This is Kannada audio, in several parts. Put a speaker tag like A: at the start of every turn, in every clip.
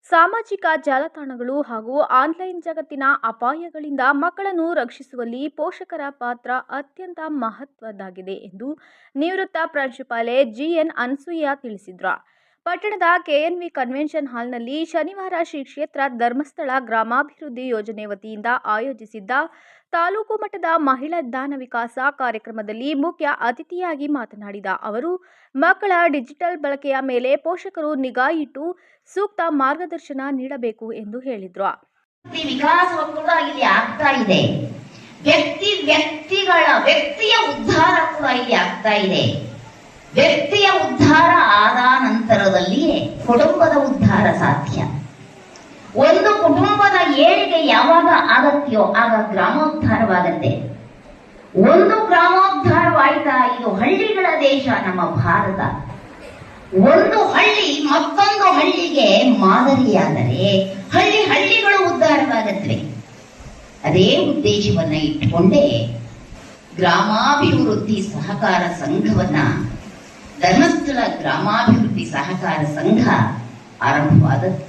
A: ಸಾಮಾಜಿಕ ಜಾಲತಾಣಗಳು ಹಾಗೂ ಆನ್ಲೈನ್ ಜಗತ್ತಿನ ಅಪಾಯಗಳಿಂದ ಮಕ್ಕಳನ್ನು ರಕ್ಷಿಸುವಲ್ಲಿ ಪೋಷಕರ ಪಾತ್ರ ಅತ್ಯಂತ ಮಹತ್ವದ್ದಾಗಿದೆ ಎಂದು ನಿವೃತ್ತ ಪ್ರಾಂಶುಪಾಲೆ ಜಿಎನ್ ಅನಸೂಯ ತಿಳಿಸಿದರು. ಪಟ್ಟಣದ ಕೆಎನ್ವಿ ಕನ್ವೆನ್ಷನ್ ಹಾಲ್ನಲ್ಲಿ ಶನಿವಾರ ಶ್ರೀ ಕ್ಷೇತ್ರ ಧರ್ಮಸ್ಥಳ ಗ್ರಾಮಾಭಿವೃದ್ಧಿ ಯೋಜನೆ ವತಿಯಿಂದ ಆಯೋಜಿಸಿದ್ದ ತಾಲೂಕು ಮಟ್ಟದ ಮಹಿಳಾ ಜ್ಞಾನ ವಿಕಾಸ ಕಾರ್ಯಕ್ರಮದಲ್ಲಿ ಮುಖ್ಯ ಅತಿಥಿಯಾಗಿ ಮಾತನಾಡಿದ ಅವರು, ಮಕ್ಕಳ ಡಿಜಿಟಲ್ ಬಳಕೆಯ ಮೇಲೆ ಪೋಷಕರು ನಿಗಾ ಇಟ್ಟು ಸೂಕ್ತ ಮಾರ್ಗದರ್ಶನ ನೀಡಬೇಕು ಎಂದು ಹೇಳಿದರು.
B: ವಿಕಾಸ ಕೂಡ ಇಲ್ಲಿ ಆಗ್ತಾ ಇದೆ. ವ್ಯಕ್ತಿಯ ಉದ್ಧಾರ ಕೂಡ ಇಲ್ಲಿ ಆಗ್ತಾ ಇದೆ. ವ್ಯಕ್ತಿಯ ಉದ್ಧಾರ ಆದ ನಂತರದಲ್ಲಿಯೇ ಕುಟುಂಬದ ಉದ್ಧಾರ ಸಾಧ್ಯ. ಒಂದು ಕುಟುಂಬದ ಏಳಿಗೆ ಯಾವಾಗ ಆಗತ್ತೆಯೋ ಆಗ ಗ್ರಾಮೋದ್ಧಾರವಾಗತ್ತೆ. ಒಂದು ಗ್ರಾಮೋದ್ಧಾರವಾಯಿತಾ ಇದು ಹಳ್ಳಿಗಳ ದೇಶ ನಮ್ಮ ಭಾರತ. ಒಂದು ಹಳ್ಳಿ ಮತ್ತೊಂದು ಹಳ್ಳಿಗೆ ಮಾದರಿಯಾದರೆ ಹಳ್ಳಿಗಳು ಉದ್ಧಾರವಾಗತ್ವೆ. ಅದೇ ಉದ್ದೇಶವನ್ನ ಇಟ್ಟುಕೊಂಡೇ ಗ್ರಾಮಾಭಿವೃದ್ಧಿ ಸಹಕಾರ ಸಂಘವನ್ನ ಧರ್ಮಸ್ಥಳ ಗ್ರಾಮಾಭಿವೃದ್ಧಿ ಸಹಕಾರ ಸಂಘ ಆರಂಭವಾದದ್ದು.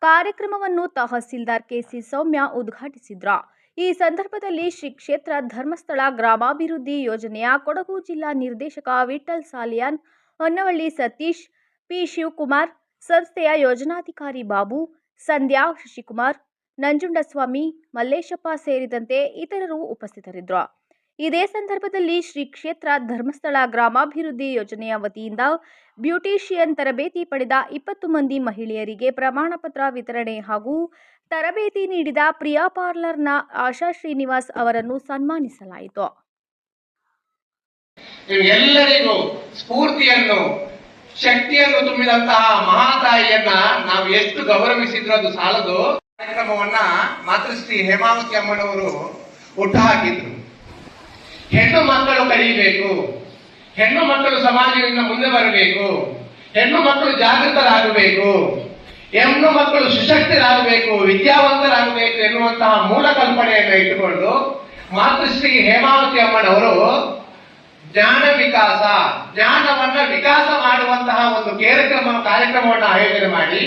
A: ಕಾರ್ಯಕ್ರಮವನ್ನು ತಹಸೀಲ್ದಾರ್ ಕೆಸಿ ಸೌಮ್ಯ ಉದ್ಘಾಟಿಸಿದ್ರು. ಈ ಸಂದರ್ಭದಲ್ಲಿ ಶ್ರೀ ಕ್ಷೇತ್ರ ಧರ್ಮಸ್ಥಳ ಗ್ರಾಮಾಭಿವೃದ್ಧಿ ಯೋಜನೆಯ ಕೊಡಗು ಜಿಲ್ಲಾ ನಿರ್ದೇಶಕ ವಿಠಲ್ ಸಾಲಿಯಾನ್, ಹೊನ್ನವಳ್ಳಿ ಸತೀಶ್, ಪಿ ಶಿವಕುಮಾರ್, ಸಂಸ್ಥೆಯ ಯೋಜನಾಧಿಕಾರಿ ಬಾಬು, ಸಂಧ್ಯಾ, ಶಶಿಕುಮಾರ್, ನಂಜುಂಡಸ್ವಾಮಿ, ಮಲ್ಲೇಶಪ್ಪ ಸೇರಿದಂತೆ ಇತರರು ಉಪಸ್ಥಿತರಿದ್ದರು. ಇದೇ ಸಂದರ್ಭದಲ್ಲಿ ಶ್ರೀ ಕ್ಷೇತ್ರ ಧರ್ಮಸ್ಥಳ ಗ್ರಾಮಾಭಿವೃದ್ಧಿ ಯೋಜನೆಯ ವತಿಯಿಂದ ಬ್ಯೂಟಿಷಿಯನ್ ತರಬೇತಿ ಪಡೆದ 20 ಮಂದಿ ಮಹಿಳೆಯರಿಗೆ ಪ್ರಮಾಣ ಪತ್ರ ವಿತರಣೆ ಹಾಗೂ ತರಬೇತಿ ನೀಡಿದ ಪ್ರಿಯಾ ಪಾರ್ಲರ್ನ ಆಶಾ ಶ್ರೀನಿವಾಸ್ ಅವರನ್ನು ಸನ್ಮಾನಿಸಲಾಯಿತು.
C: ಎಲ್ಲರಿಗೂ ಸ್ಫೂರ್ತಿಯನ್ನು, ಶಕ್ತಿಯನ್ನು ತುಂಬಿದಂತಹ ಮಹಾತಾಯಿಯನ್ನ ನಾವು ಎಷ್ಟು ಗೌರವಿಸಿದ್ರು ಅದು ಸಾಲದು. ಕಾರ್ಯಕ್ರಮವನ್ನ ಮಾತೃಶ್ರೀ ಹೇಮಾವತಿ ಅಮ್ಮನವರು ಹುಟ್ಟುಹಾಕಿದ್ರು. ಹೆಣ್ಣು ಮಕ್ಕಳು ಕಲಿಯಬೇಕು, ಹೆಣ್ಣು ಮಕ್ಕಳು ಸಮಾಜದಿಂದ ಮುಂದೆ ಬರಬೇಕು, ಹೆಣ್ಣು ಮಕ್ಕಳು ಜಾಗೃತರಾಗಬೇಕು, ಹೆಣ್ಣು ಮಕ್ಕಳು ಸುಶಕ್ತರಾಗಬೇಕು, ವಿದ್ಯಾವಂತರಾಗಬೇಕು ಎನ್ನುವಂತಹ ಮೂಲ ಕಲ್ಪನೆಯನ್ನು ಇಟ್ಟುಕೊಂಡು ಮಾತೃಶ್ರೀ ಹೇಮಾವತಿ ಅಮ್ಮನವರು ಜ್ಞಾನವನ್ನ ವಿಕಾಸ ಮಾಡುವಂತಹ ಒಂದು ಕಾರ್ಯಕ್ರಮವನ್ನು ಆಯೋಜನೆ ಮಾಡಿ